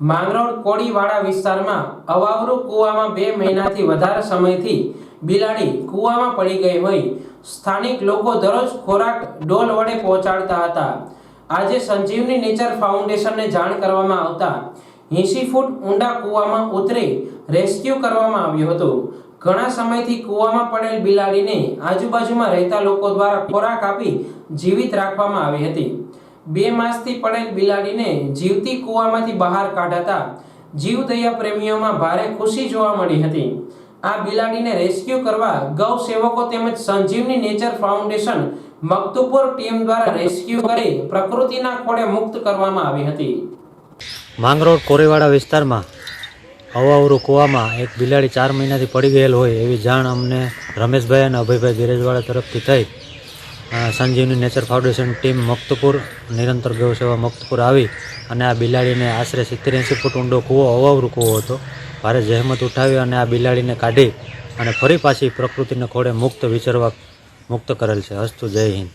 માંગરોળ કોળીવાડા વિસ્તારમાં અવાવરૂ કૂવામાં 2 મહિનાથી વધારે સમયથી બિલાડી કૂવામાં પડી ગઈ હોય સ્થાનિક લોકો દરરોજ ખોરાક ડોલ વડે પહોંચાડતા હતા। આજે સંજીવની નેચર ફાઉન્ડેશનને જાણ કરવામાં આવતા 80 ફૂટ ઊંડા કૂવામાં ઉતરી રેસ્ક્યુ કરવામાં આવ્યું હતું। ઘણા સમયથી કૂવામાં પડેલ બિલાડીને આજુબાજુમાં રહેતા લોકો દ્વારા ખોરાક આપી જીવિત રાખવામાં આવી હતી। 2 માસથી પડેલ બિલાડીને જીવતી કૂવામાંથી બહાર કાઢાતા જીવદયા પ્રેમીઓમાં ભારે ખુશી જોવા મળી હતી। આ બિલાડીને રેસ્ક્યુ કરવા ગૌ સેવકો તેમજ સંજીવની નેચર ફાઉન્ડેશન મકતુપુર ટીમ દ્વારા રેસ્ક્યુ કરી પ્રકૃતિના ખોળે મુક્ત કરવામાં આવી હતી। માંગરોળ કોળીવાડા વિસ્તારમાં અવાવરૂ કૂવામાં એક બિલાડી 4 મહિનાથી પડી ગયેલ હોય એવી જાણ અમને રમેશભાઈ અને અભયભાઈ ધીરજવાળા તરફથી થઈ। સંજીવની નેચર ફાઉન્ડેશન ટીમ મકતુપુર નિરંતર ગૌ સેવા મકતુપુર આવી અને આ બિલાડીને આશરે 70-80 ફૂટ ઊંડો કૂવો અવાવરૂ કૂવો હતો, ભારે જહેમત ઉઠાવી અને આ બિલાડીને કાઢી અને ફરી પાછી પ્રકૃતિને ખોળે મુક્ત વિચરવા મુક્ત કરેલ છે। અસ્તુ, જય હિન્દ।